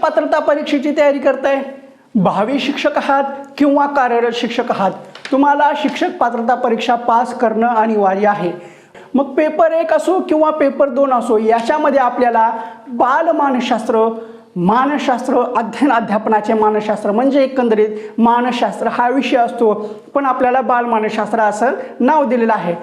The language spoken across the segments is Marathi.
पात्रता परीक्षेची तयारी करताय, भावी शिक्षक आहात किंवा कार्यरत शिक्षक आहात, तुम्हाला शिक्षक पात्रता परीक्षा पास करणं अनिवार्य आहे। मग पेपर 1 असो किंवा पेपर 2 असो, याच्यामध्ये आपल्याला बालमानसशास्त्र, मानसशास्त्र, अध्ययन अध्यापनाचे मानसशास्त्र म्हणजे एकंदरीत मानसशास्त्र हा विषय असतो, पण आपल्याला बालमानसशास्त्र असं नाव दिलेलं आहे।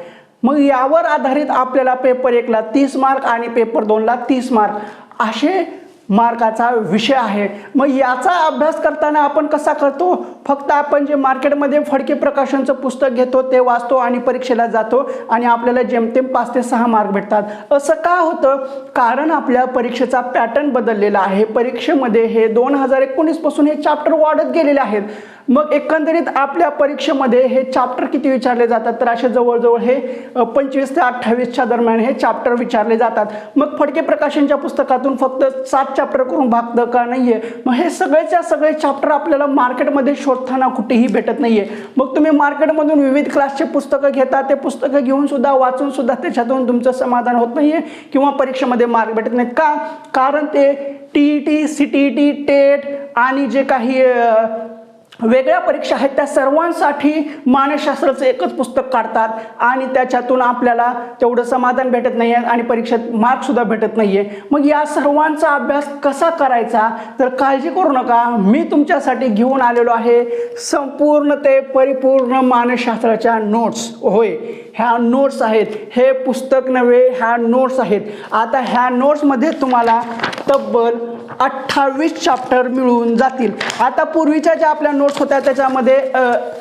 मग यावर आधारित आपल्याला पेपर 1 ला 30 मार्क आणि पेपर 2 ला 30 मार्क असे मार्काचा विषय आहे। मग याचा अभ्यास करताना आपण कसा करतो? फक्त आपण जे मार्केटमध्ये फडके प्रकाशनचं पुस्तक घेतो ते वाचतो आणि परीक्षेला जातो आणि आपल्याला जेमतेम 5 ते 6 मार्क भेटतात। असं का होतं? कारण आपल्या परीक्षेचा पॅटर्न बदललेला आहे। परीक्षेमध्ये हे 2019 पासून हे चॅप्टर वाढत गेलेले आहेत। मग एकंदरीत आपल्या परीक्षेमध्ये हे चॅप्टर किती विचारले जातात? तर असे जवळजवळ हे 25 ते 28च्या दरम्यान हे चॅप्टर विचारले जातात। मग फडके प्रकाशनच्या पुस्तकातून फक्त 7 चॅप्टर करून भागतं का? नाहीये। मग हे सगळेच्या सगळे चॅप्टर आपल्याला मार्केटमध्ये शोधताना कुठेही भेटत नाहीये। मग तुम्ही मार्केटमधून विविध क्लासचे पुस्तकं घेता, ते पुस्तकं घेऊन सुद्धा वाचून सुद्धा त्याच्यातून तुमचं समाधान होत नाहीये किंवा परीक्षेमध्ये मार्क भेटत नाहीत का? कारण ते TET, CTET, टेट आणि जे काही वेगळ्या परीक्षा आहेत त्या सर्वांसाठी मानसशास्त्राचं एकच पुस्तक काढतात आणि त्याच्यातून आपल्याला तेवढं समाधान भेटत नाही आहे आणि परीक्षेत मार्क सुद्धा भेटत नाहीये। मग या सर्वांचा अभ्यास कसा करायचा? तर काळजी करू नका, मी तुमच्यासाठी घेऊन आलेलो आहे संपूर्ण ते परिपूर्ण मानसशास्त्राच्या नोट्स। होय, ह्या नोट्स आहेत, हे पुस्तक नव्हे, ह्या नोट्स आहेत। आता ह्या नोट्समध्ये तुम्हाला तब्बल 28 चॅप्टर मिळून जातील। आता पूर्वीच्या ज्या आपल्या नोट्स होत्या त्याच्यामध्ये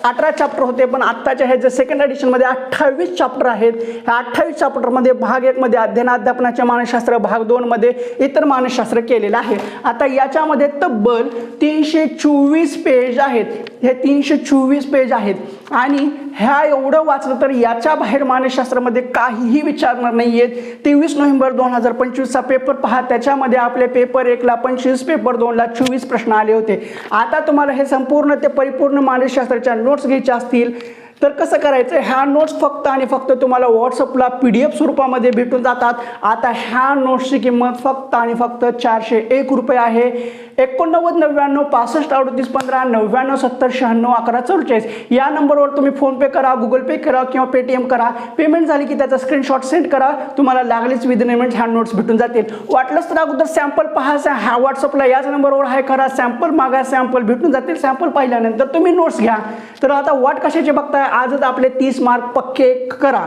18 चॅप्टर होते, पण आत्ताच्या हे जे सेकंड एडिशनमध्ये 28 चॅप्टर आहेत। ह्या 28 चॅप्टरमध्ये भाग 1 मध्ये अध्ययन अध्यापनाचे मानसशास्त्र, भाग 2 मध्ये इतर मानसशास्त्र केलेलं आहे। आता याच्यामध्ये तब्बल 324 पेज आहेत, हे 324 पेज आहेत आणि ह्या एवढं वाचलं तर याच्या बाहेर मानसशास्त्रामध्ये काहीही विचारणार नाहीयेत। 23 नोव्हेंबर 2025चा पेपर पहा, त्याच्यामध्ये आपले पेपर 1 ला 25, पेपर 2 ला 24 प्रश्न आले होते। आता तुम्हाला हे संपूर्ण ते परिपूर्ण मानसशास्त्राच्या नोट्स घ्यायच्या असतील तर कसं करायचं? ह्या नोट्स फक्त आणि फक्त तुम्हाला व्हॉट्सअपला PDF स्वरूपामध्ये भेटून जातात। आता ह्या नोट्सची किंमत फक्त आणि फक्त 401 रुपये आहे। 89 99 65 38 15 99 70 96 11 44 या नंबरवर तुम्ही फोनपे करा, गुगल पे करा किंवा पेटीएम करा। पेमेंट झाली की त्याचा स्क्रीनशॉट सेंड करा, तुम्हाला लागलीच विदिन अ मिनिट ह्या नोट्स भेटून जातील। वाटलंच तर अगोदर सॅम्पल पहा, ह्या व्हॉट्सअपला याच नंबरवर हाय करा, सॅम्पल मागा, सॅम्पल भेटून जातील। सॅम्पल पाहिल्यानंतर तुम्ही नोट्स घ्या। तर आता वाट कशाची बघताय? आजच आपले 30 मार्क पक्के करा।